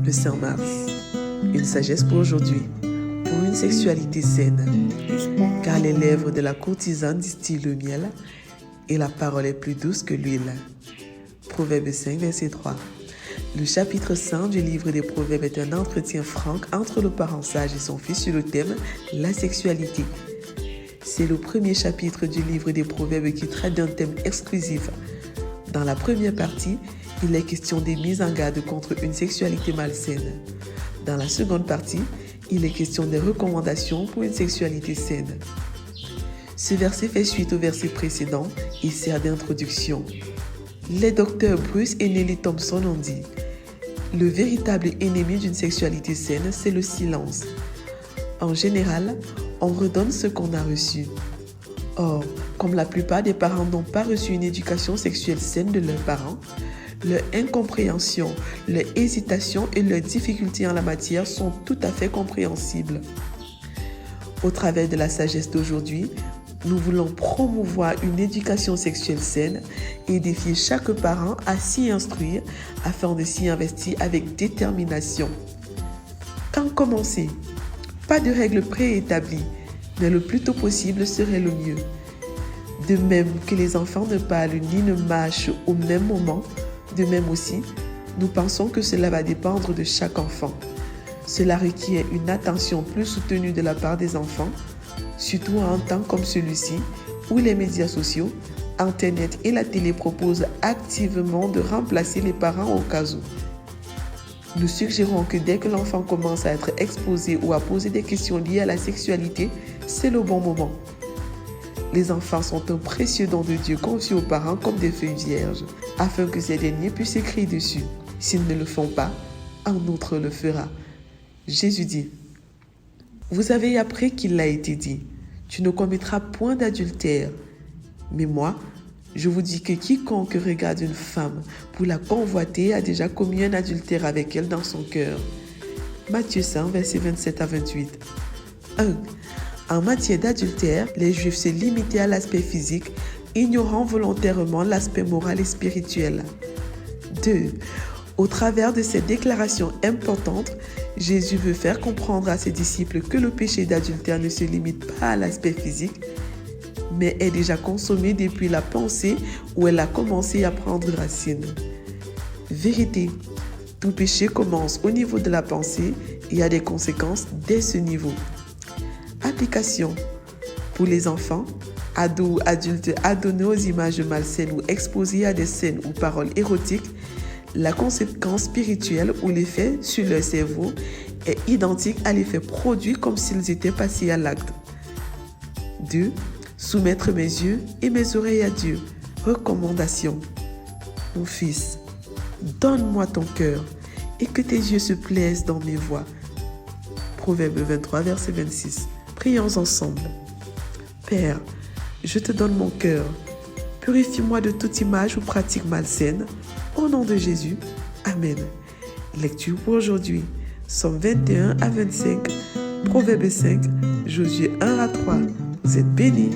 Le Saint-Mars, une sagesse pour aujourd'hui, pour une sexualité saine, car les lèvres de la courtisane distillent le miel et la parole est plus douce que l'huile. Proverbe 5, verset 3. Le chapitre 5 du livre des Proverbes est un entretien franc entre le parent sage et son fils sur le thème « La sexualité ». C'est le premier chapitre du livre des Proverbes qui traite d'un thème exclusif. Dans la première partie, il est question des mises en garde contre une sexualité malsaine. Dans la seconde partie, il est question des recommandations pour une sexualité saine. Ce verset fait suite au verset précédent et sert d'introduction. Les docteurs Bruce et Nellie Thompson ont dit « Le véritable ennemi d'une sexualité saine, c'est le silence. En général, on redonne ce qu'on a reçu. Or, comme la plupart des parents n'ont pas reçu une éducation sexuelle saine de leurs parents, leur incompréhension, leur hésitation et leurs difficultés en la matière sont tout à fait compréhensibles. Au travers de la sagesse d'aujourd'hui, nous voulons promouvoir une éducation sexuelle saine et défier chaque parent à s'y instruire afin de s'y investir avec détermination. Quand commencer? Pas de règles préétablies, mais le plus tôt possible serait le mieux. De même que les enfants ne parlent ni ne marchent au même moment, de même aussi, nous pensons que cela va dépendre de chaque enfant. Cela requiert une attention plus soutenue de la part des enfants, surtout en un temps comme celui-ci, où les médias sociaux, Internet et la télé proposent activement de remplacer les parents au cas où. Nous suggérons que dès que l'enfant commence à être exposé ou à poser des questions liées à la sexualité, c'est le bon moment. Les enfants sont un précieux don de Dieu confié aux parents comme des feuilles vierges, afin que ces derniers puissent écrire dessus. S'ils ne le font pas, un autre le fera. Jésus dit, « Vous avez appris qu'il l'a été dit, tu ne commettras point d'adultère. Mais moi, je vous dis que quiconque regarde une femme pour la convoiter a déjà commis un adultère avec elle dans son cœur. » Matthieu 5, versets 27 à 28. 1. En matière d'adultère, les Juifs se limitaient à l'aspect physique, ignorant volontairement l'aspect moral et spirituel. 2. Au travers de ces déclarations importantes, Jésus veut faire comprendre à ses disciples que le péché d'adultère ne se limite pas à l'aspect physique, mais est déjà consommé depuis la pensée où elle a commencé à prendre racine. Vérité, tout péché commence au niveau de la pensée et a des conséquences dès ce niveau. Application. Pour les enfants, ados ou adultes adonnés aux images malsaines ou exposés à des scènes ou paroles érotiques, la conséquence spirituelle ou l'effet sur leur cerveau est identique à l'effet produit comme s'ils étaient passés à l'acte. 2. Soumettre mes yeux et mes oreilles à Dieu. Recommandation. Mon fils, donne-moi ton cœur et que tes yeux se plaisent dans mes voies. Proverbe 23, verset 26. Prions ensemble. Père, je te donne mon cœur. Purifie-moi de toute image ou pratique malsaine. Au nom de Jésus. Amen. Lecture pour aujourd'hui. Psaume 21 à 25. Proverbe 5. Josué 1 à 3. Vous êtes bénis.